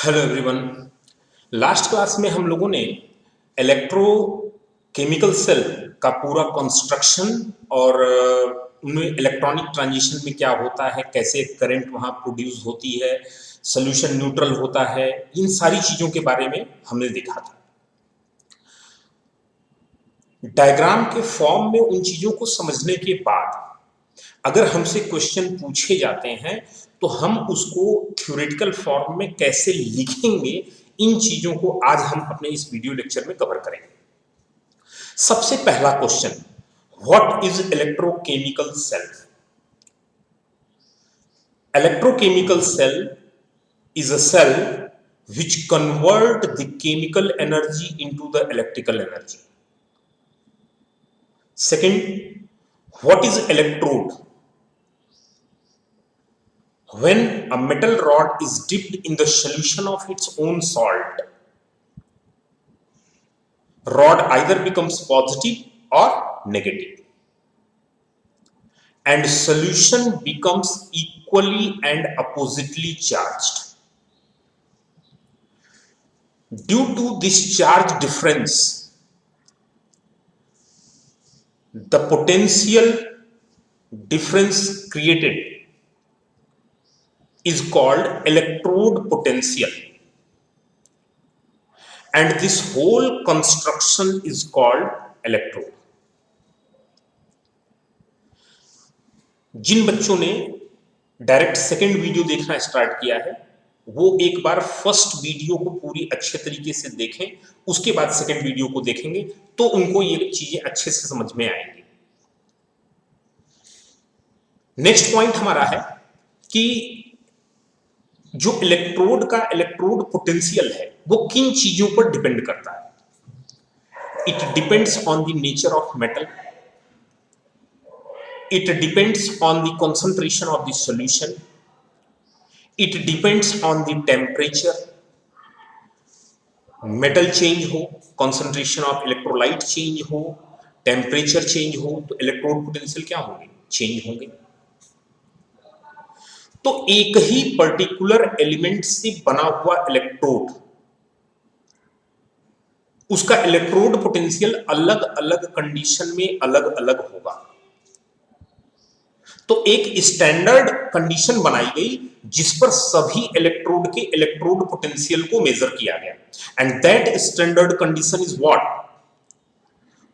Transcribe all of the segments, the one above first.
Hello everyone. Last class में हम लोगों ने इलेक्ट्रोकेमिकल सेल का पूरा कंस्ट्रक्शन और उनमें इलेक्ट्रॉनिक ट्रांजिशन में क्या होता है, कैसे करंट वहाँ प्रोड्यूस होती है, सोल्यूशन न्यूट्रल होता है, इन सारी चीज़ों के बारे में हमने देखा था। डायग्राम के फॉर्म में उन चीज़ों को समझने के बाद अगर हमसे क्वेश्चन पूछे जाते हैं तो हम उसको थ्योरेटिकल फॉर्म में कैसे लिखेंगे, इन चीजों को आज हम अपने इस वीडियो लेक्चर में कवर करेंगे। सबसे पहला question, what is electrochemical cell? Electrochemical cell is a cell which convert the chemical energy into the electrical energy. Second, what is electrode? When a metal rod is dipped in the solution of its own salt, rod either becomes positive or negative, and solution becomes equally and oppositely charged. Due to this charge difference, the potential difference created is called electrode potential, and this whole construction is called electrode. जिन बच्चों ने direct second video देखना start किया है वो एक बार first video को पूरी अच्छे तरीके से देखें, उसके बाद सेकेंड वीडियो को देखेंगे तो उनको ये चीजें अच्छे से समझ में आएंगी। नेक्स्ट पॉइंट हमारा है कि जो इलेक्ट्रोड का इलेक्ट्रोड पोटेंशियल है वो किन चीजों पर डिपेंड करता है। It depends on the nature of metal, it depends on the concentration of the solution, it depends on the temperature. Metal change हो, कंसंट्रेशन ऑफ इलेक्ट्रोलाइट चेंज हो, टेम्परेचर चेंज हो तो इलेक्ट्रोड पोटेंशियल क्या होंगे, change होंगे। तो एक ही particular element से बना हुआ इलेक्ट्रोड, उसका इलेक्ट्रोड पोटेंशियल अलग अलग कंडीशन में अलग अलग होगा। तो एक स्टैंडर्ड कंडीशन बनाई गई जिस पर सभी इलेक्ट्रोड के इलेक्ट्रोड पोटेंशियल को मेजर किया गया, and that standard condition is what,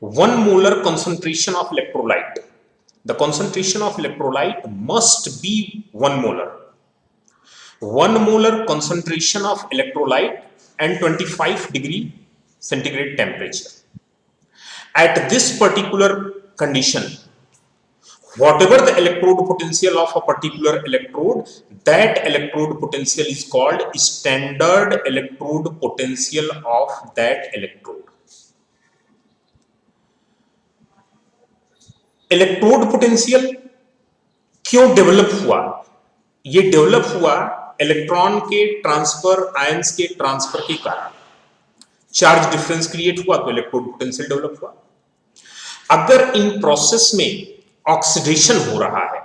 1 molar concentration of electrolyte. The concentration of electrolyte must be 1 molar. 1 molar concentration of electrolyte and 25 degree centigrade temperature. At this particular condition, whatever the electrode potential of a particular electrode, that electrode potential is called standard electrode potential of that electrode. Electrode potential क्यों develop हुआ? ये develop हुआ electron के transfer, ions के transfer के कारण। Charge difference create हुआ तो इलेक्ट्रोड पोटेंशियल डेवलप हुआ। अगर इन प्रोसेस में ऑक्सीडेशन हो रहा है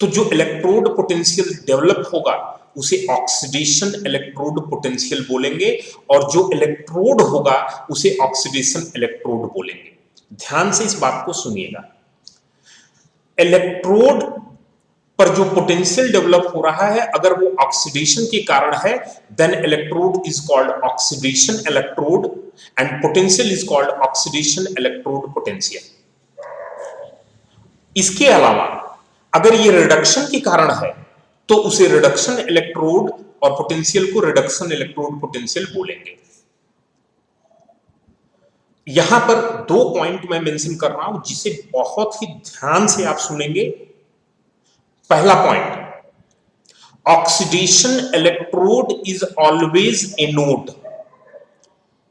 तो जो इलेक्ट्रोड पोटेंशियल डेवलप होगा उसे ऑक्सीडेशन इलेक्ट्रोड पोटेंशियल बोलेंगे, और जो इलेक्ट्रोड होगा उसे ऑक्सीडेशन इलेक्ट्रोड बोलेंगे। ध्यान से इस बात को सुनिएगा। इलेक्ट्रोड पर जो पोटेंशियल डेवलप हो रहा है अगर वो ऑक्सीडेशन के कारण है, then electrode is called oxidation electrode and potential is called oxidation electrode potential. इसके अलावा अगर ये रिडक्शन के कारण है तो उसे रिडक्शन इलेक्ट्रोड और पोटेंशियल को रिडक्शन इलेक्ट्रोड पोटेंशियल बोलेंगे। यहां पर 2 पॉइंट मैं मेंशन कर रहा हूं जिसे बहुत ही ध्यान से आप सुनेंगे। पहला point, oxidation electrode is always anode.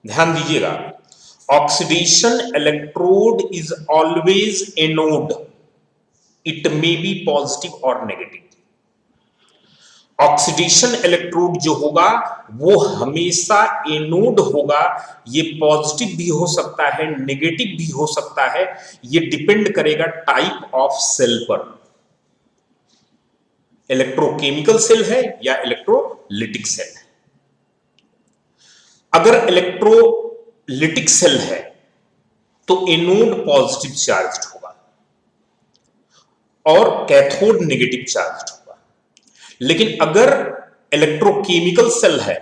ध्यान दीजिएगा, oxidation electrode is always anode, it may be positive और नेगेटिव। ऑक्सीडेशन इलेक्ट्रोड जो होगा वो हमेशा एनोड होगा। ये पॉजिटिव भी हो सकता है, नेगेटिव भी हो सकता है, ये डिपेंड करेगा टाइप ऑफ सेल पर। इलेक्ट्रोकेमिकल सेल है या इलेक्ट्रोलिटिक सेल है। अगर इलेक्ट्रोलिटिक सेल है तो एनोड पॉजिटिव चार्ज होगा और कैथोड नेगेटिव चार्ज होगा। लेकिन अगर इलेक्ट्रोकेमिकल सेल है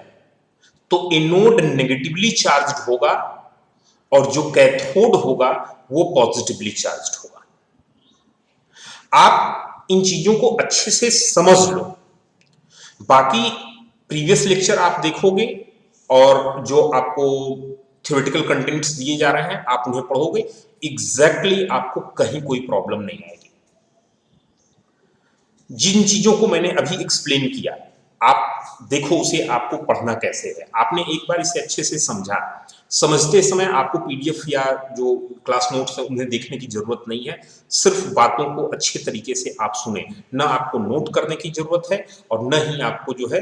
तो एनोड नेगेटिवली चार्ज होगा और जो कैथोड होगा वो पॉजिटिवली चार्ज होगा। आप इन चीजों को अच्छे से समझ लो। बाकी प्रीवियस लेक्चर आप देखोगे और जो आपको थ्योरेटिकल कंटेंट्स दिए जा रहे हैं आप उन्हें पढ़ोगे, एग्जैक्टली आपको कहीं कोई प्रॉब्लम नहीं आएगी। जिन चीजों को मैंने अभी एक्सप्लेन किया आप देखो उसे आपको पढ़ना कैसे है। आपने एक बार इसे अच्छे से समझा, समझते समय आपको पीडीएफ या जो क्लास नोट्स है उन्हें देखने की जरूरत नहीं है। सिर्फ बातों को अच्छे तरीके से आप सुने, ना आपको नोट करने की जरूरत है और न ही आपको जो है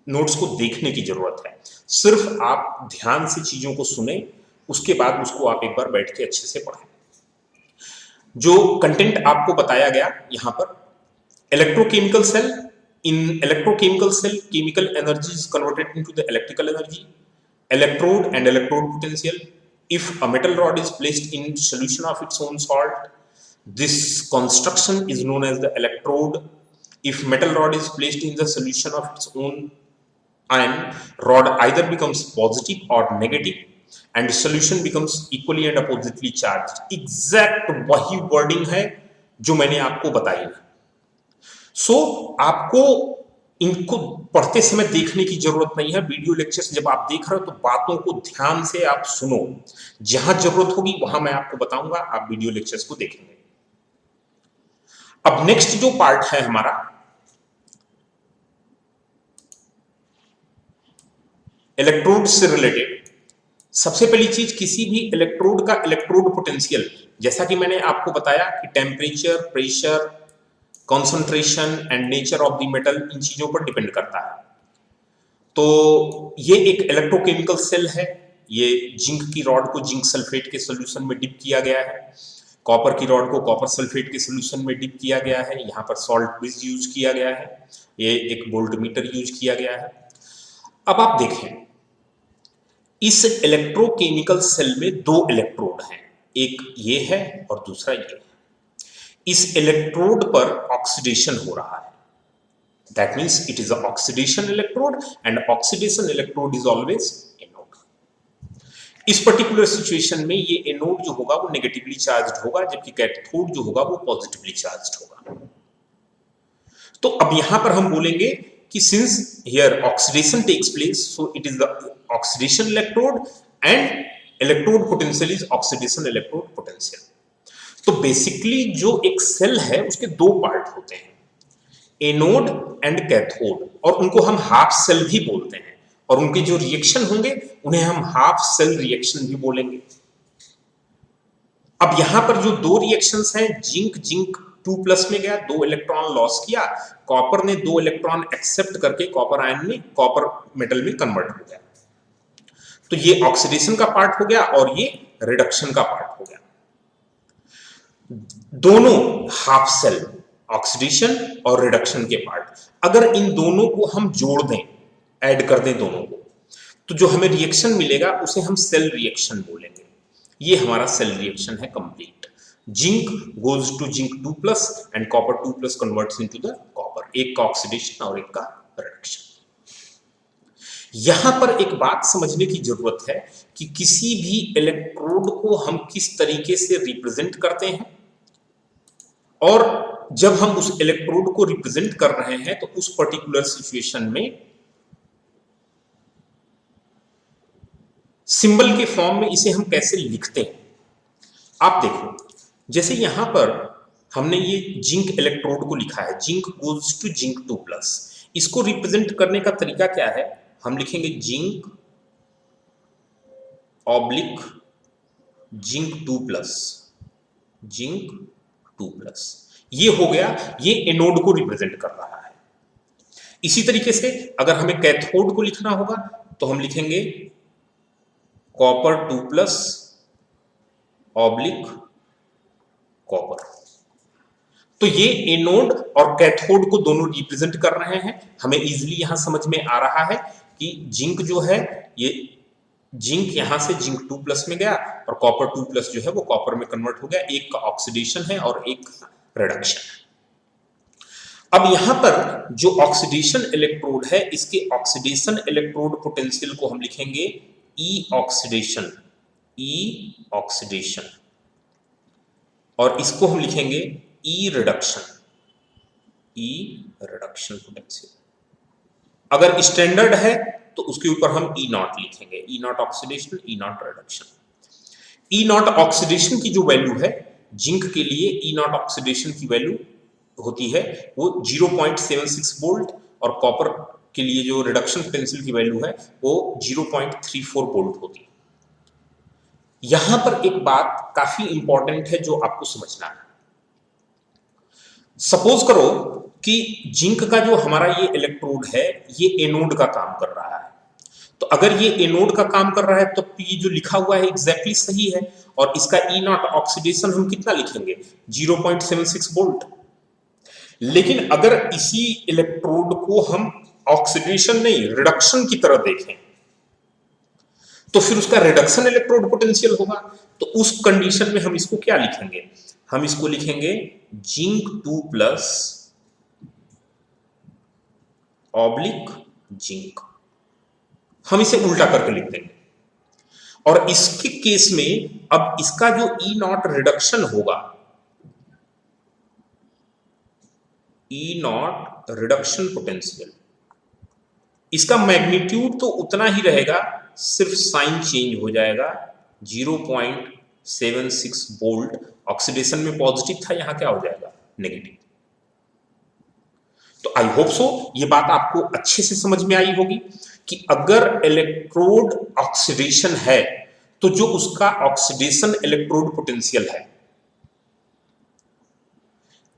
नोट्स को देखने की जरूरत है। सिर्फ आप ध्यान से चीजों को सुने, उसके बाद उसको आप एक बार बैठ के अच्छे से पढ़ें। जो कंटेंट आपको बताया गया यहां पर, electrochemical cell, in electrochemical cell chemical energy is converted into the electrical energy, electrode and electrode potential. If a metal rod is placed in solution of its own salt, this construction is known as the electrode. If metal rod is placed in the solution of its own ion, rod either becomes positive or negative and solution becomes equally and oppositely charged. Exact वही wording है जो मैंने आपको बताई है। आपको इनको पढ़ते समय देखने की जरूरत नहीं है। वीडियो लेक्चर्स जब आप देख रहे हो तो बातों को ध्यान से आप सुनो, जहां जरूरत होगी वहां मैं आपको बताऊंगा, आप वीडियो लेक्चर्स को देखेंगे। अब नेक्स्ट जो पार्ट है हमारा, इलेक्ट्रोड से रिलेटेड। सबसे पहली चीज, किसी भी इलेक्ट्रोड का इलेक्ट्रोड पोटेंशियल, जैसा कि मैंने आपको बताया कि temperature, pressure, concentration and nature of the metal इन चीजों पर डिपेंड करता है। तो ये एक इलेक्ट्रोकेमिकल सेल है। ये जिंक की रॉड को जिंक सल्फेट के सोल्यूशन में डिप किया गया है, कॉपर की रॉड को कॉपर सल्फेट के सोल्यूशन में डिप किया गया है, यहाँ पर सॉल्ट ब्रिज यूज किया गया है, ये एक वोल्टमीटर यूज किया गया है। अब आप देखें, इस इलेक्ट्रोकेमिकल सेल में दो इलेक्ट्रोड हैं, एक ये है और दूसरा ये है। इस इलेक्ट्रोड पर ऑक्सीडेशन हो रहा है, that means it is oxidation electrode and oxidation electrode is always anode. इस पर्टिकुलर सिचुएशन में ये एनोड जो होगा वो नेगेटिवली चार्ज्ड होगा, जबकि कैथोड जो होगा वो पॉजिटिवली चार्ज्ड होगा। तो अब यहां पर हम बोलेंगे कि since here oxidation takes place, so it is the oxidation electrode and electrode potential is oxidation electrode potential. तो बेसिकली जो एक सेल है उसके दो पार्ट होते हैं, एनोड एंड कैथोड, और उनको हम हाफ सेल भी बोलते हैं, और उनके जो रिएक्शन होंगे उन्हें हम हाफ सेल रिएक्शन भी बोलेंगे। अब यहां पर जो दो रिएक्शंस हैं, जिंक 2+ में गया, 2 इलेक्ट्रॉन लॉस किया, कॉपर ने 2 इलेक्ट्रॉन एक्सेप्ट करके कॉपर आयन में, कॉपर मेटल में कन्वर्ट हो गया। तो ये ऑक्सीडेशन का पार्ट हो गया और ये रिडक्शन का पार्ट हो गया। दोनों हाफ सेल, ऑक्सीडेशन और रिडक्शन के पार्ट, अगर इन दोनों को हम जोड़ दें, ऐड कर दें दोनों को, तो जो हमें रिएक्शन मिलेगा उसे हम सेल रिएक्शन बोलेंगे। ये हमारा सेल रिएक्शन है complete. Zinc goes to zinc 2+ and copper 2+ converts into the copper, एक का ऑक्सीडेशन और एक का रिडक्शन। यहां पर एक बात समझने की जरूरत है कि किसी भी इलेक्ट्रोड को हम किस तरीके से रिप्रेजेंट करते हैं, और जब हम उस इलेक्ट्रोड को रिप्रेजेंट कर रहे हैं तो उस पर्टिकुलर सिचुएशन में सिंबल के फॉर्म में इसे हम कैसे लिखते हैं। आप देखो, जैसे यहां पर हमने ये जिंक इलेक्ट्रोड को लिखा है, जिंक गोज टू जिंक 2+। इसको रिप्रेजेंट करने का तरीका क्या है, हम लिखेंगे जिंक ऑब्लिक जिंक 2+, जिंक 2+। ये हो गया, ये एनोड को रिप्रेजेंट कर रहा है। इसी तरीके से अगर हमें कैथोड को लिखना होगा तो हम लिखेंगे कॉपर 2+ ऑब्लिक कॉपर। तो ये एनोड और कैथोड को दोनों रिप्रेजेंट कर रहे हैं। हमें इजीली यहां समझ में आ रहा है कि जिंक जो है ये जिंक यहां से जिंक 2+ में गया और कॉपर 2+ जो है वो कॉपर में कन्वर्ट हो गया, एक का ऑक्सीडेशन है और एक का रिडक्शन है। अब यहां पर जो ऑक्सीडेशन इलेक्ट्रोड है इसके ऑक्सीडेशन इलेक्ट्रोड पोटेंशियल को हम लिखेंगे ई ऑक्सीडेशन, और इसको हम लिखेंगे ई रिडक्शन पोटेंशियल। अगर स्टैंडर्ड है तो उसके ऊपर हम ई नॉट लिखेंगे, E naught oxidation, E naught reduction. E naught oxidation की जो वैल्यू है जिंक के लिए, ई नॉट ऑक्सीडेशन की वैल्यू होती है वो 0.76 वोल्ट, और कॉपर के लिए जो रिडक्शन पोटेंशियल की वैल्यू है वो 0.34 वोल्ट होती है। यहां पर एक बात काफी इंपॉर्टेंट है जो आपको समझना है। सपोज करो कि जिंक का जो हमारा ये इलेक्ट्रोड है ये एनोड का काम कर रहा है, तो अगर ये एनोड का काम कर रहा है तो ये जो लिखा हुआ है एग्जैक्टली सही है, और इसका ई नॉट ऑक्सीडेशन हम कितना लिखेंगे 0.76 वोल्ट। लेकिन अगर इसी इलेक्ट्रोड को हम ऑक्सीडेशन नहीं रिडक्शन की तरह देखें तो फिर उसका रिडक्शन इलेक्ट्रोड पोटेंशियल होगा। तो उस कंडीशन में हम इसको क्या लिखेंगे, हम इसको लिखेंगे जिंक 2+ ऑब्लिक जिंक, हम इसे उल्टा करके लिख देंगे। और इसके केस में अब इसका जो ई नॉट रिडक्शन होगा, ई नॉट रिडक्शन पोटेंशियल, इसका मैग्नीट्यूड तो उतना ही रहेगा, सिर्फ साइन चेंज हो जाएगा, 0.76 वोल्ट। ऑक्सीडेशन में पॉजिटिव था, यहां क्या हो जाएगा नेगेटिव। तो आई होप सो ये बात आपको अच्छे से समझ में आई होगी कि अगर इलेक्ट्रोड ऑक्सीडेशन है तो जो उसका ऑक्सीडेशन इलेक्ट्रोड पोटेंशियल है,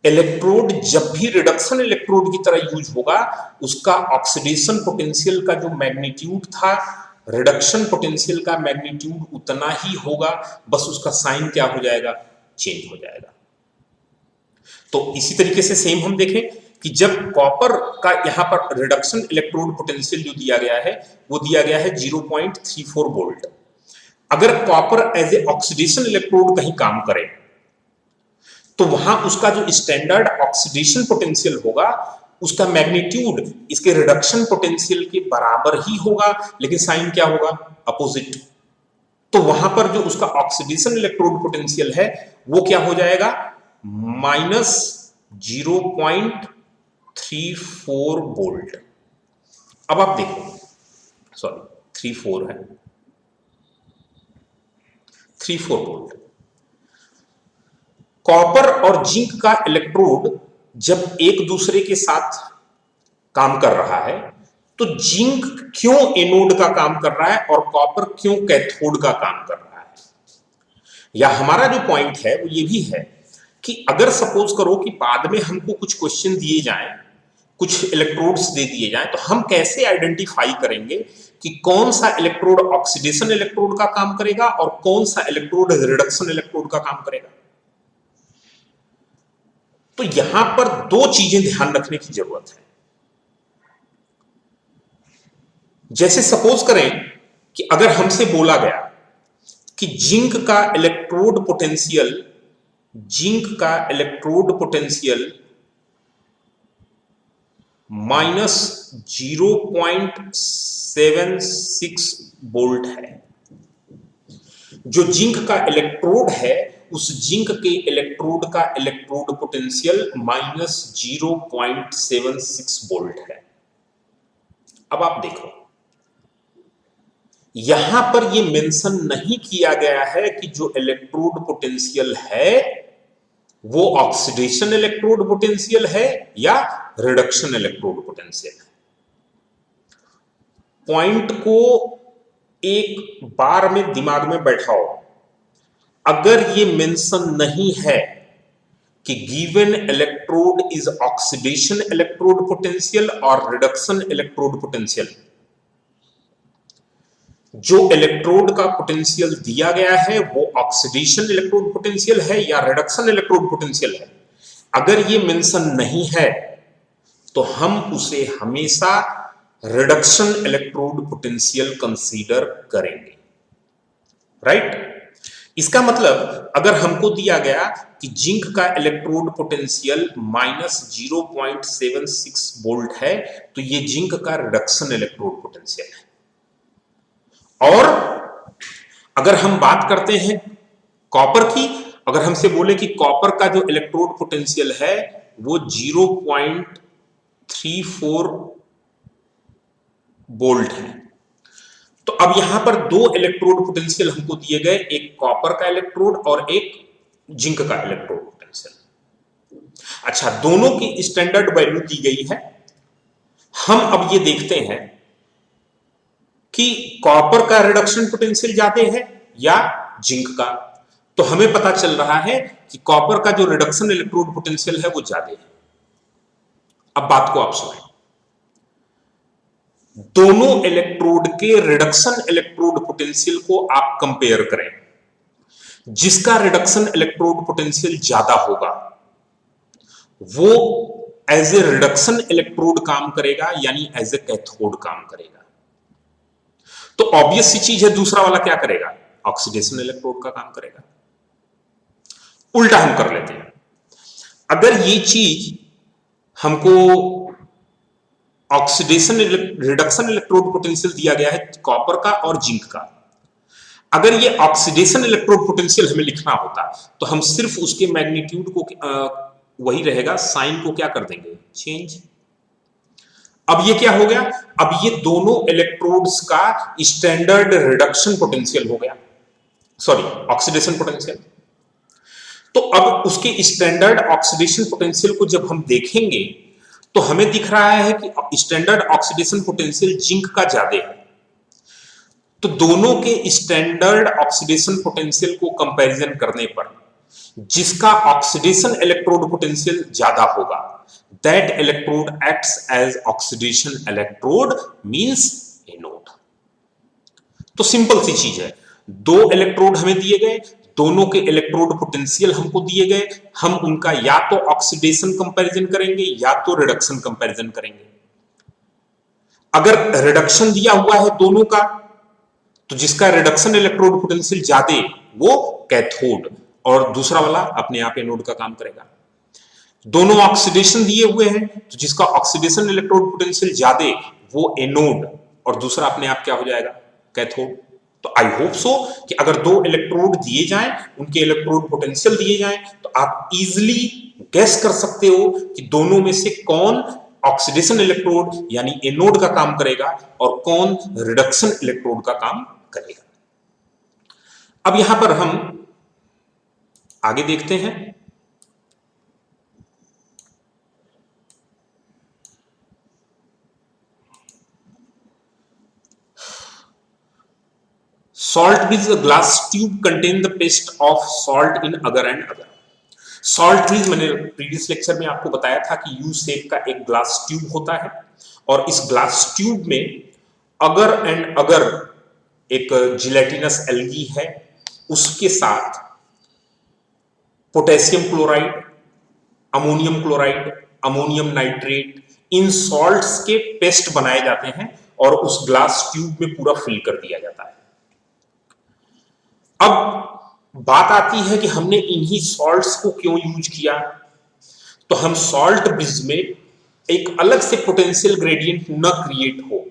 इलेक्ट्रोड जब भी रिडक्शन इलेक्ट्रोड की तरह यूज होगा उसका ऑक्सीडेशन पोटेंशियल का जो मैग्नीट्यूड था रिडक्शन पोटेंशियल का मैग्नीट्यूड उतना ही होगा, बस उसका साइन क्या हो जाएगा, चेंज हो जाएगा। तो इसी तरीके से सेम हम देखें कि जब कॉपर का यहां पर रिडक्शन इलेक्ट्रोड पोटेंशियल जो दिया गया है वो दिया गया है 0.34 वोल्ट। अगर copper as a oxidation electrode कहीं काम करे तो वहां उसका जो स्टैंडर्ड ऑक्सीडेशन पोटेंशियल होगा उसका मैग्नीट्यूड इसके रिडक्शन पोटेंशियल के बराबर ही होगा, लेकिन साइन क्या होगा, अपोजिट। तो वहां पर जो उसका ऑक्सीडेशन इलेक्ट्रोड पोटेंशियल है वो क्या हो जाएगा, -0.34 वोल्ट। अब आप देखो, सॉरी 34 है, 34 वोल्ट। कॉपर और जिंक का इलेक्ट्रोड जब एक दूसरे के साथ काम कर रहा है तो जिंक क्यों एनोड का काम कर रहा है और कॉपर क्यों कैथोड का काम कर रहा है। या हमारा जो पॉइंट है वो ये भी है कि अगर सपोज करो कि बाद में हमको कुछ क्वेश्चन दिए जाएं, कुछ इलेक्ट्रोड्स दे दिए जाएं, तो हम कैसे आइडेंटिफाई करेंगे कि कौन सा इलेक्ट्रोड ऑक्सीडेशन इलेक्ट्रोड का काम करेगा और कौन सा इलेक्ट्रोड रिडक्शन इलेक्ट्रोड का काम करेगा। तो यहां पर दो चीजें ध्यान रखने की जरूरत है। जैसे सपोज करें कि अगर हमसे बोला गया कि जिंक का इलेक्ट्रोड पोटेंशियल -0.76 वोल्ट है। जो जिंक का इलेक्ट्रोड है उस जिंक के इलेक्ट्रोड का इलेक्ट्रोड पोटेंशियल -0.76 वोल्ट है। अब आप देखो यहां पर यह मेंशन नहीं किया गया है कि जो इलेक्ट्रोड पोटेंशियल है वो ऑक्सीडेशन इलेक्ट्रोड पोटेंशियल है या रिडक्शन इलेक्ट्रोड पोटेंशियल है। पॉइंट को एक बार में दिमाग में बैठाओ। अगर ये मेंशन नहीं है कि given electrode is oxidation electrode potential और रिडक्शन इलेक्ट्रोड पोटेंशियल, जो इलेक्ट्रोड का पोटेंशियल दिया गया है वो ऑक्सीडेशन इलेक्ट्रोड पोटेंशियल है या रिडक्शन इलेक्ट्रोड पोटेंशियल है, अगर ये मेंशन नहीं है तो हम उसे हमेशा रिडक्शन इलेक्ट्रोड पोटेंशियल कंसीडर करेंगे, राइट। इसका मतलब अगर हमको दिया गया कि जिंक का इलेक्ट्रोड पोटेंशियल -0.76 वोल्ट है, तो ये जिंक का रिडक्शन इलेक्ट्रोड पोटेंशियल है। और अगर हम बात करते हैं कॉपर की, अगर हमसे बोले कि कॉपर का जो इलेक्ट्रोड पोटेंशियल है वो 0.34 वोल्ट है, तो अब यहां पर दो इलेक्ट्रोड पोटेंशियल हमको दिए गए, एक कॉपर का इलेक्ट्रोड और एक जिंक का इलेक्ट्रोड पोटेंशियल। अच्छा, दोनों की स्टैंडर्ड वैल्यू दी गई है। हम अब ये देखते हैं कि कॉपर का रिडक्शन पोटेंशियल ज्यादा है या जिंक का। तो हमें पता चल रहा है कि कॉपर का जो रिडक्शन इलेक्ट्रोड पोटेंशियल है वो ज्यादा है। अब बात को आप सुनें, दोनों इलेक्ट्रोड के रिडक्शन इलेक्ट्रोड पोटेंशियल को आप कंपेयर करें। जिसका रिडक्शन इलेक्ट्रोड पोटेंशियल ज्यादा होगा वो एज ए रिडक्शन इलेक्ट्रोड काम करेगा, यानी एज ए कैथोड काम करेगा। तो ऑब्वियस सी चीज है, दूसरा वाला क्या करेगा? ऑक्सीडेशन इलेक्ट्रोड का काम करेगा। उल्टा हम कर लेते हैं, अगर ये चीज हमको ऑक्सीडेशन रिडक्शन इलेक्ट्रोड पोटेंशियल दिया गया है कॉपर का और जिंक का, अगर ये ऑक्सीडेशन इलेक्ट्रोड पोटेंशियल हमें लिखना होता तो हम सिर्फ उसके मैग्नीट्यूड को वही रहेगा, साइन को क्या कर देंगे, चेंज। अब ये क्या हो गया? अब ये दोनों इलेक्ट्रोड्स का स्टैंडर्ड रिडक्शन पोटेंशियल हो गया, सॉरी ऑक्सीडेशन पोटेंशियल। तो अब उसके स्टैंडर्ड ऑक्सीडेशन पोटेंशियल को जब हम देखेंगे तो हमें दिख रहा है कि स्टैंडर्ड ऑक्सीडेशन पोटेंशियल जिंक का ज्यादा है। तो दोनों के स्टैंडर्ड ऑक्सीडेशन पोटेंशियल को कंपैरिजन करने पर जिसका ऑक्सीडेशन इलेक्ट्रोड पोटेंशियल ज्यादा होगा, that electrode acts as oxidation electrode, means anode. तो सिंपल सी चीज है, दो इलेक्ट्रोड हमें दिए गए, दोनों के इलेक्ट्रोड पोटेंशियल हमको दिए गए, हम उनका या तो ऑक्सीडेशन कंपैरिजन करेंगे या तो रिडक्शन कंपैरिजन करेंगे। अगर रिडक्शन दिया हुआ है दोनों का, तो जिसका रिडक्शन इलेक्ट्रोड पोटेंशियल ज्यादा वो कैथोड और दूसरा वाला अपने आप एनोड का काम करेगा। दोनों ऑक्सीडेशन दिए हुए हैं, तो जिसका ऑक्सीडेशन इलेक्ट्रोड पोटेंशियल ज्यादा वो एनोड और दूसरा अपने आप क्या हो जाएगा, कैथोड। तो आई होप सो कि अगर दो इलेक्ट्रोड दिए जाएं, उनके इलेक्ट्रोड पोटेंशियल दिए जाएं, तो आप इजीली गैस कर सकते हो कि दोनों में से कौन ऑक्सीडेशन इलेक्ट्रोड यानी एनोड का काम करेगा और कौन रिडक्शन इलेक्ट्रोड का काम करेगा। अब यहां पर हम आगे देखते हैं। Salt bridge, a glass tube contain the paste of salt in agar and agar. Salt bridge मैंने प्रीवियस लेक्चर में आपको बताया था कि यू शेप का एक ग्लास ट्यूब होता है और इस ग्लास ट्यूब में अगर एंड अगर एक जिलेटिनस एल्गी है, उसके साथ potassium chloride, ammonium chloride, ammonium nitrate, इन सॉल्ट्स के पेस्ट बनाए जाते हैं और उस ग्लास ट्यूब में पूरा फिल कर दिया जाता है। अब बात आती है कि हमने इन्हीं सॉल्ट्स को क्यों यूज किया। तो हम सॉल्ट ब्रिज में एक अलग से पोटेंशियल ग्रेडियंट न क्रिएट हो,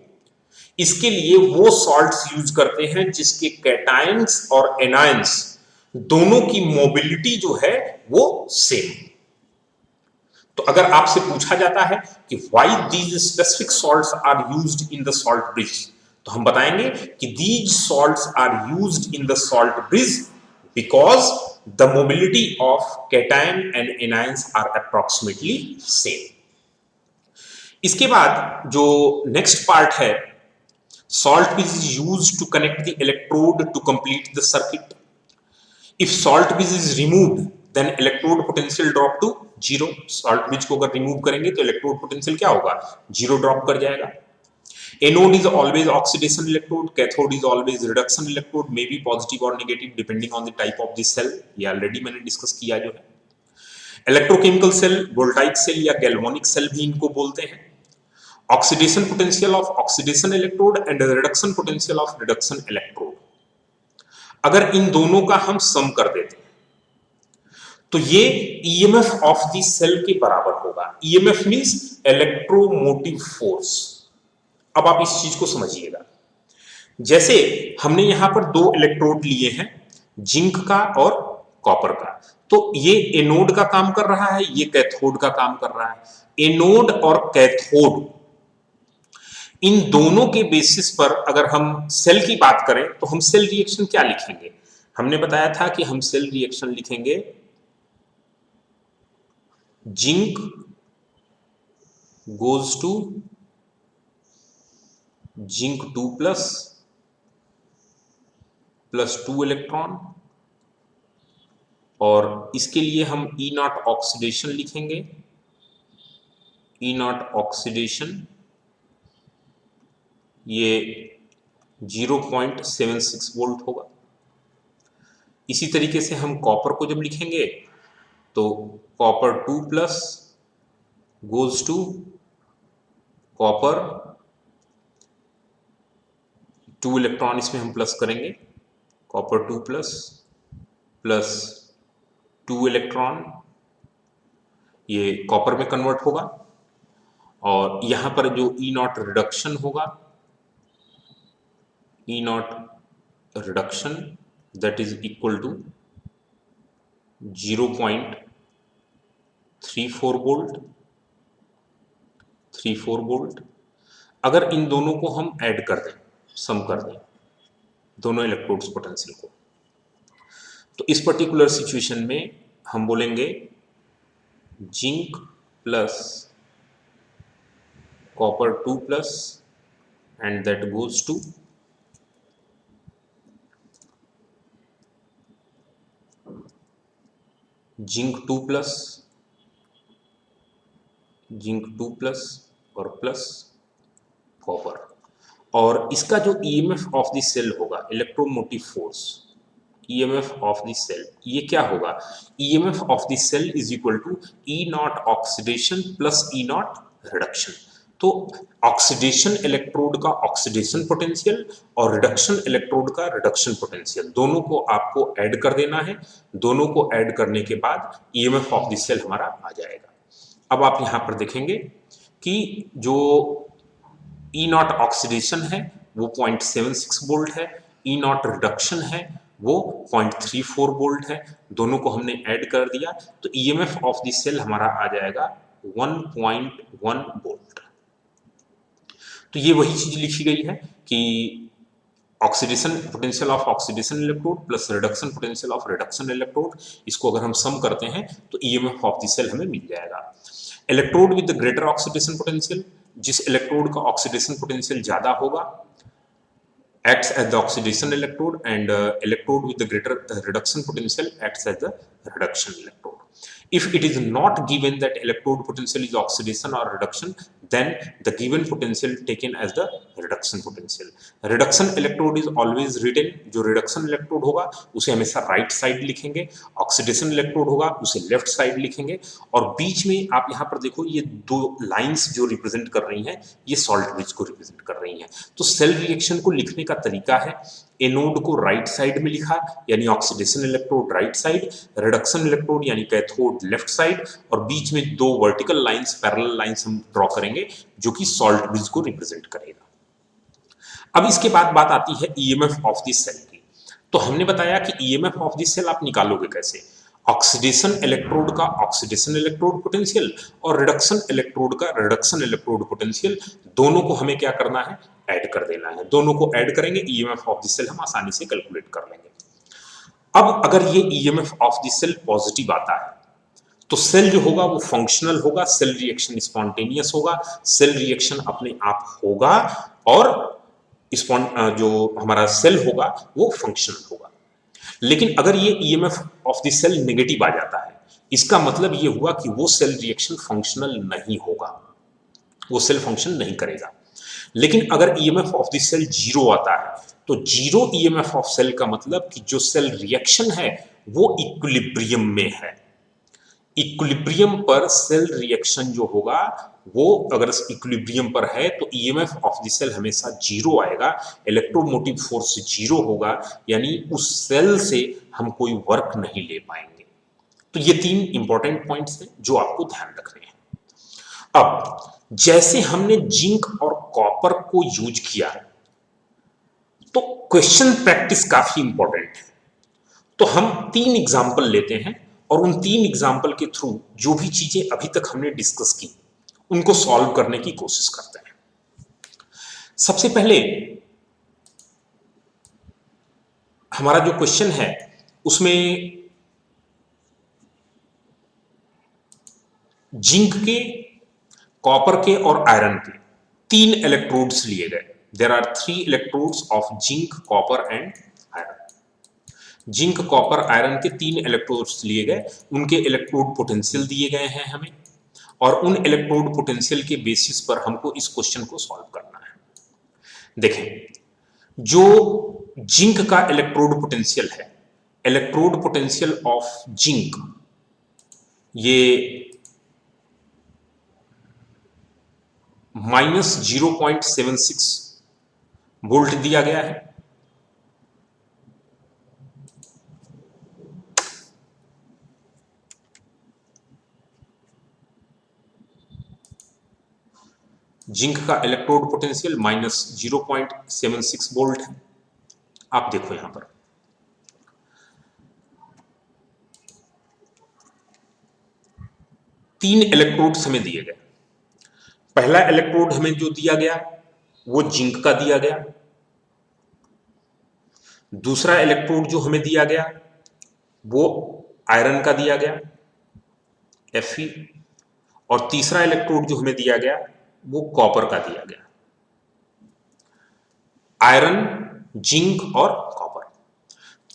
इसके लिए वो सॉल्ट्स यूज करते हैं जिसके कैटायंस और एनायंस दोनों की मोबिलिटी जो है वो सेम। तो अगर आपसे पूछा जाता है कि why these specific salts are used in the salt bridge, तो हम बताएंगे कि these salts are used in the salt bridge because the mobility of cation and anions are approximately same. इसके बाद जो नेक्स्ट पार्ट है, salt bridge is used to connect the electrode to complete the circuit. If salt bridge is removed, then electrode potential drop to zero. Salt bridge को अगर remove करेंगे तो electrode potential क्या होगा, जीरो ड्रॉप कर जाएगा। Anode is always oxidation electrode, cathode is always reduction electrode, may be positive or negative depending on the type of the cell. ये already मैंने डिस्कस किया जो है। इलेक्ट्रोकेमिकल सेल, वोल्टाइक सेल या गैल्वानिक सेल भी इनको बोलते हैं। Oxidation potential of oxidation electrode and reduction potential of reduction electrode. अगर इन दोनों का हम सम कर देते हैं तो ये ईएमएफ ऑफ द सेल के बराबर होगा। EMF means electromotive force. अब आप इस चीज को समझिएगा, जैसे हमने यहां पर दो इलेक्ट्रोड लिए हैं, जिंक का और कॉपर का, तो ये एनोड का काम कर रहा है, ये कैथोड का काम कर रहा है। एनोड और कैथोड इन दोनों के बेसिस पर अगर हम सेल की बात करें तो हम सेल रिएक्शन क्या लिखेंगे? हमने बताया था कि हम सेल रिएक्शन लिखेंगे zinc goes to zinc 2 plus 2 electron, और इसके लिए हम ई नॉट ऑक्सीडेशन लिखेंगे। ई नॉट ऑक्सीडेशन ये 0.76 वोल्ट होगा। इसी तरीके से हम कॉपर को जब लिखेंगे तो copper 2 plus goes to copper 2 electron, इसमें हम प्लस करेंगे, कॉपर 2 प्लस 2 इलेक्ट्रॉन, ये कॉपर में कन्वर्ट होगा। और यहां पर जो ई नॉट रिडक्शन होगा, E naught reduction that is equal to 0.34 volt. अगर इन दोनों को हम ऐड कर दें, सम कर दें दोनों इलेक्ट्रोड्स पोटेंशियल को, तो इस पर्टिकुलर सिचुएशन में हम बोलेंगे zinc plus copper 2 plus and that goes to zinc 2 plus और प्लस कॉपर। और इसका जो ईएमएफ ऑफ द सेल होगा, electromotive force, EMF of the cell, ये क्या होगा? EMF of the cell is equal to E naught oxidation plus E naught reduction. तो oxidation electrode का ऑक्सीडेशन पोटेंशियल और रिडक्शन इलेक्ट्रोड का रिडक्शन पोटेंशियल, दोनों को आपको ऐड कर देना है। दोनों को ऐड करने के बाद ईएमएफ ऑफ द सेल हमारा आ जाएगा। अब आप यहां पर देखेंगे कि जो ई नॉट ऑक्सीडेशन है वो 0.76 वोल्ट है, ई नॉट रिडक्शन है वो 0.34 वोल्ट है। दोनों को हमने ऐड कर दिया तो ईएमएफ ऑफ द सेल हमारा आ जाएगा 1.1 वोल्ट। तो ये वही चीज लिखी गई है कि oxidation potential of oxidation electrode plus reduction potential of reduction electrode, इसको अगर हम सम करते हैं तो ईएमएफ ऑफ द सेल हमें मिल जाएगा। Electrode with the greater oxidation potential, जिस इलेक्ट्रोड का ऑक्सीडेशन पोटेंशियल ज्यादा होगा, acts as the oxidation electrode, and electrode with the greater reduction potential acts as the reduction electrode. If it is not given that electrode potential is oxidation or reduction, then the given potential taken as the reduction potential. Reduction electrode is always written, जो reduction electrode होगा उसे हमेशा right side लिखेंगे, oxidation electrode होगा उसे left side लिखेंगे। और बीच में आप यहाँ पर देखो ये दो lines जो represent कर रही हैं ये salt bridge को represent कर रही हैं। तो cell reaction को लिखने का तरीका है, एनोड को राइट साइड में लिखा यानी oxidation electrode right side, reduction electrode यानी कैथोड लेफ्ट साइड, और बीच में दो वर्टिकल लाइंस, पैरेलल लाइंस हम ड्रॉ करेंगे जो कि सॉल्ट ब्रिज को रिप्रेजेंट करेगा। अब इसके बाद बात आती है ईएमएफ ऑफ द सेल की। तो हमने बताया कि ईएमएफ ऑफ द सेल आप निकालोगे कैसे? ऑक्सीडेशन इलेक्ट्रोड का ऑक्सीडेशन इलेक्ट्रोड पोटेंशियल और रिडक्शन इलेक्ट्रोड का रिडक्शन इलेक्ट्रोड पोटेंशियल, दोनों को हमें क्या करना है? ऐड कर देना है। दोनों को ऐड करेंगे, ईएमएफ ऑफ द सेल हम आसानी से कैलकुलेट कर लेंगे। अब अगर ये EMF of the cell positive आता है तो सेल जो होगा वो फंक्शनल होगा, सेल रिएक्शन स्पॉन्टेनियस होगा, सेल रिएक्शन अपने आप होगा, और जो हमारा सेल होगा वो फंक्शनल होगा। लेकिन अगर ये EMF of the cell negative आ जाता है, इसका मतलब ये हुआ कि वो सेल रिएक्शन फंक्शनल नहीं होगा, वो सेल फंक्शन नहीं करेगा। लेकिन अगर EMF of the cell zero आता है तो जीरो ईएमएफ ऑफ सेल का मतलब कि जो सेल रिएक्शन है वो इक्विलिब्रियम में है। इक्विलिब्रियम पर सेल रिएक्शन जो होगा वो अगर इक्विलिब्रियम पर है तो ईएमएफ ऑफ द सेल हमेशा जीरो आएगा, इलेक्ट्रोमोटिव फोर्स जीरो होगा, यानी उस सेल से हम कोई वर्क नहीं ले पाएंगे। तो ये तीन इंपॉर्टेंट पॉइंट्स हैं जो आपको ध्यान रखने हैं। अब जैसे हमने जिंक और कॉपर को यूज किया तो क्वेश्चन प्रैक्टिस काफी इंपॉर्टेंट है। तो हम तीन एग्जाम्पल लेते हैं और उन तीन एग्जाम्पल के थ्रू जो भी चीजें अभी तक हमने डिस्कस की उनको सॉल्व करने की कोशिश करते हैं। सबसे पहले हमारा जो क्वेश्चन है उसमें जिंक के, कॉपर के और आयरन के तीन इलेक्ट्रोड्स लिए गए। There are 3 electrodes of zinc, copper and iron. Zinc, copper, iron के तीन इलेक्ट्रोड्स लिए गए, उनके इलेक्ट्रोड पोटेंशियल दिए गए हैं हमें, और उन इलेक्ट्रोड पोटेंशियल के बेसिस पर हमको इस क्वेश्चन को सॉल्व करना है। देखें, जो जिंक का इलेक्ट्रोड पोटेंशियल है, इलेक्ट्रोड पोटेंशियल ऑफ जिंक, ये -0.76 वोल्ट दिया गया है। जिंक का इलेक्ट्रोड पोटेंशियल -0.76 वोल्ट है। आप देखो यहां पर तीन इलेक्ट्रोड्स हमें दिए गए। पहला इलेक्ट्रोड हमें जो दिया गया वो जिंक का दिया गया, दूसरा इलेक्ट्रोड जो हमें दिया गया वो आयरन का दिया गया Fe, और तीसरा इलेक्ट्रोड जो हमें दिया गया वो कॉपर का दिया गया। आयरन, जिंक और कॉपर,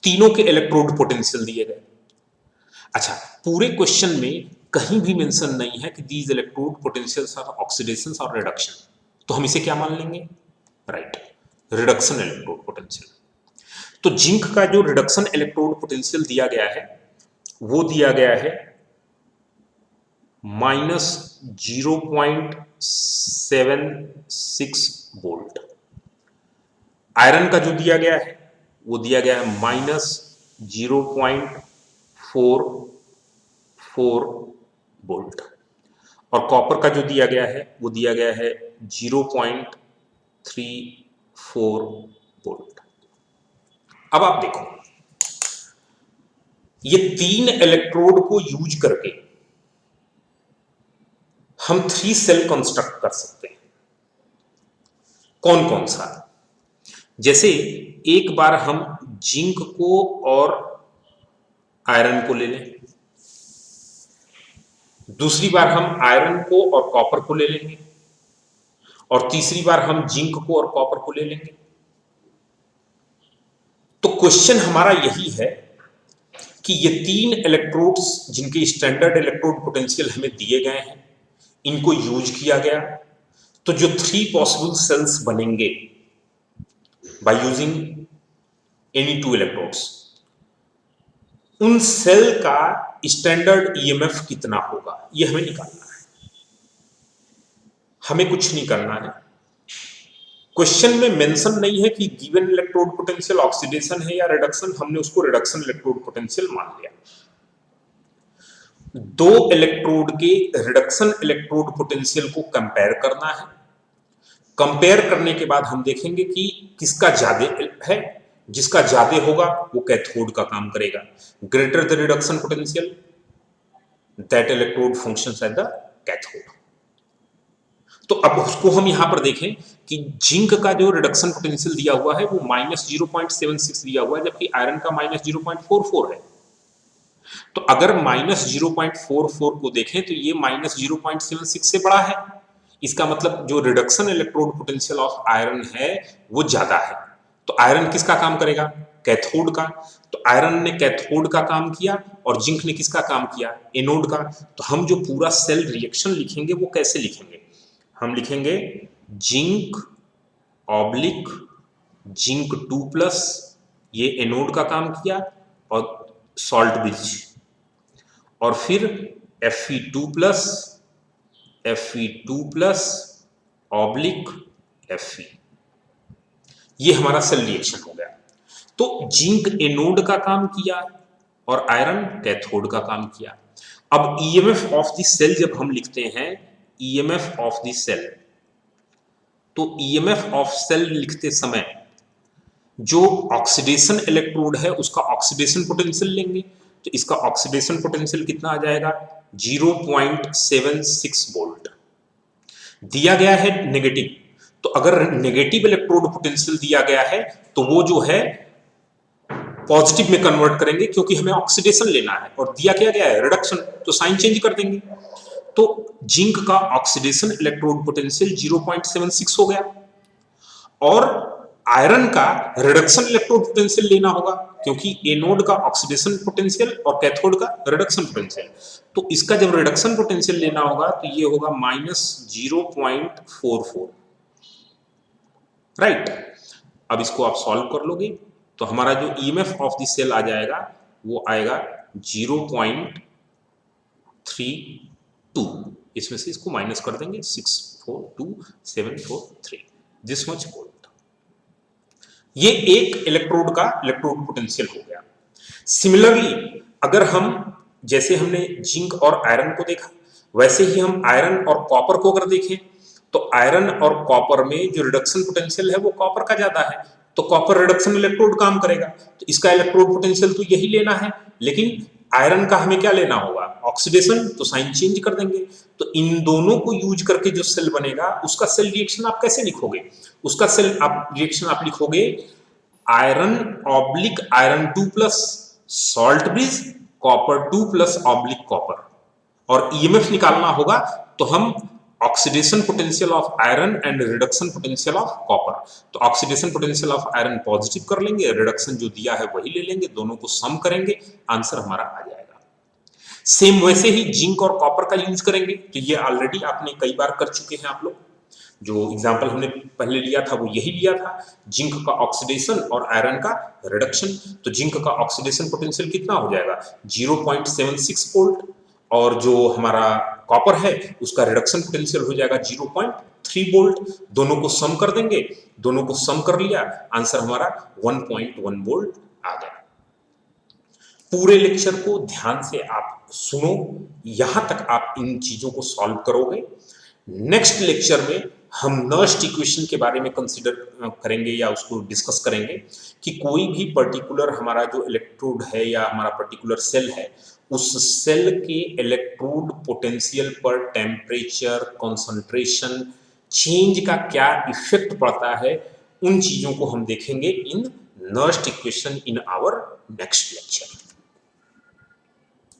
तीनों के इलेक्ट्रोड पोटेंशियल दिए गए। अच्छा, पूरे क्वेश्चन में कहीं भी मेंशन नहीं है कि these electrode potentials are oxidation और रिडक्शन, तो हम इसे क्या मान लेंगे? Right, reduction electrode potential. तो जिंक का जो रिडक्शन इलेक्ट्रोड पोटेंशियल दिया गया है वो दिया गया है -0.76 वोल्ट। आयरन का जो दिया गया है वो दिया गया है -0.44 वोल्ट, और कॉपर का जो दिया गया है वो दिया गया है 0.34 वोल्ट। अब आप देखो, ये तीन इलेक्ट्रोड को यूज करके हम 3 सेल कंस्ट्रक्ट कर सकते हैं। कौन कौन सा? जैसे एक बार हम जिंक को और आयरन को ले लें, दूसरी बार हम आयरन को और कॉपर को ले लेंगे, और तीसरी बार हम जिंक को और कॉपर को ले लेंगे। तो क्वेश्चन हमारा यही है कि ये तीन इलेक्ट्रोड्स जिनके स्टैंडर्ड इलेक्ट्रोड पोटेंशियल हमें दिए गए हैं, इनको यूज किया गया, तो जो 3 पॉसिबल सेल्स बनेंगे बाय यूजिंग एनी 2 इलेक्ट्रोड्स, उन सेल का स्टैंडर्ड ईएमएफ कितना होगा ये हमें निकालना है। हमें कुछ नहीं करना है। क्वेश्चन में मेंशन नहीं है कि गिवन इलेक्ट्रोड पोटेंशियल ऑक्सीडेशन है या रिडक्शन, हमने उसको रिडक्शन इलेक्ट्रोड पोटेंशियल मान लिया। 2 इलेक्ट्रोड के रिडक्शन इलेक्ट्रोड पोटेंशियल को कंपेयर करना है। कंपेयर करने के बाद हम देखेंगे कि किसका ज्यादा है। जिसका ज्यादा होगा वो कैथोड का काम करेगा। Greater the reduction potential, that electrode functions at the cathode. तो अब उसको हम यहां पर देखें कि जिंक का जो रिडक्शन पोटेंशियल दिया हुआ है वो -0.76 दिया हुआ है, जबकि आयरन का -0.44 है। तो अगर -0.44 को देखें तो ये -0.76 से बड़ा है। इसका मतलब जो reduction electrode potential of iron है वो ज्यादा है। तो आयरन किसका काम करेगा? कैथोड का। तो आयरन ने कैथोड का काम किया और जिंक ने किसका काम किया? एनोड का। तो हम जो पूरा सेल रिएक्शन लिखेंगे वो कैसे लिखेंगे? हम लिखेंगे जिंक ऑब्लिक जिंक 2+, ये एनोड का काम किया और सॉल्ट ब्रिज, और फिर Fe2+ Fe2+ ऑब्लिक Fe, ये हमारा सेल रिएक्शन हो गया। तो जिंक एनोड का काम किया और आयरन कैथोड का काम किया। अब ईएमएफ ऑफ द सेल जब हम लिखते हैं, ईएमएफ ऑफ द सेल, तो ईएमएफ ऑफ सेल लिखते समय जो ऑक्सीडेशन इलेक्ट्रोड है उसका ऑक्सीडेशन पोटेंशियल लेंगे, तो इसका ऑक्सीडेशन पोटेंशियल कितना आ जाएगा 0.76 वोल्ट। दिया गया है नेगेटिव, तो अगर नेगेटिव इलेक्ट्रोड पोटेंशियल दिया गया है तो वो जो है पॉजिटिव में कन्वर्ट करेंगे क्योंकि हमें ऑक्सीडेशन लेना है, और दिया क्या गया है रिडक्शन, तो साइन चेंज कर देंगे। तो जिंक का ऑक्सीडेशन इलेक्ट्रोड पोटेंशियल 0.76 हो गया, और आयरन का रिडक्शन इलेक्ट्रोड पोटेंशियल लेना होगा क्योंकि एनोड का ऑक्सीडेशन पोटेंशियल और कैथोड का रिडक्शन पोटेंशियल। तो इसका जब रिडक्शन पोटेंशियल लेना होगा तो ये होगा -0.44, राइट। अब इसको आप सॉल्व कर लोगे तो हमारा जो ईएमएफ ऑफ द सेल आ जाएगा वो आएगा 0.32, इसमें से इसको माइनस कर देंगे 642743, दिस मच वोल्ट। ये एक इलेक्ट्रोड का इलेक्ट्रोड पोटेंशियल हो गया। सिमिलरली अगर हम, जैसे हमने जिंक और आयरन को देखा, वैसे ही हम आयरन और कॉपर को अगर देखें तो आयरन और कॉपर में जो रिडक्शन पोटेंशियल है वो कॉपर का ज्यादा है, तो कॉपर रिडक्शन इलेक्ट्रोड काम करेगा, तो इसका इलेक्ट्रोड पोटेंशियल तो यही लेना है। लेकिन आयरन का हमें क्या लेना होगा ऑक्सीडेशन, तो साइन चेंज कर देंगे। तो इन दोनों को यूज करके जो सेल बनेगा उसका सेल रिएक्शन आप कैसे लिखोगे, उसका सेल रिएक्शन आप लिखोगे iron oblique iron 2+ salt bridge copper 2+ oblique copper, और ईएमएफ निकालना होगा तो हम oxidation potential of iron and reduction potential of copper. तो oxidation potential of iron positive कर लेंगे, रिडक्शन जो दिया है वही ले लेंगे, दोनों को सम करेंगे, आंसर हमारा आ जाएगा। सेम वैसे ही जिंक और कॉपर का यूज करेंगे, तो ये ऑलरेडी आपने कई बार कर चुके हैं आप लोग, जो एग्जाम्पल हमने पहले लिया था वो यही लिया था, जिंक का ऑक्सीडेशन और आयरन का रिडक्शन। तो जिंक का ऑक्सीडेशन पोटेंशियल कितना हो जाएगा 0.76 वोल्ट, और जो हमारा कॉपर है उसका रिडक्शन पोटेंशियल हो जाएगा 0.3 वोल्ट। दोनों को सम कर देंगे, दोनों को सम कर लिया, आंसर हमारा 1.1 वोल्ट आ गया। पूरे लेक्चर को ध्यान से आप सुनो, यहां तक आप इन चीजों को सॉल्व करोगे। नेक्स्ट लेक्चर में हम नर्स्ट इक्वेशन के बारे में कंसीडर करेंगे या उसको डिस्कस करेंगे कि कोई भी पर्टिकुलर हमारा जो इलेक्ट्रोड है या हमारा पर्टिकुलर सेल है, उस सेल के इलेक्ट्रोड पोटेंशियल पर टेम्परेचर कंसंट्रेशन चेंज का क्या इफेक्ट पड़ता है, उन चीजों को हम देखेंगे in Nernst equation in our next lecture.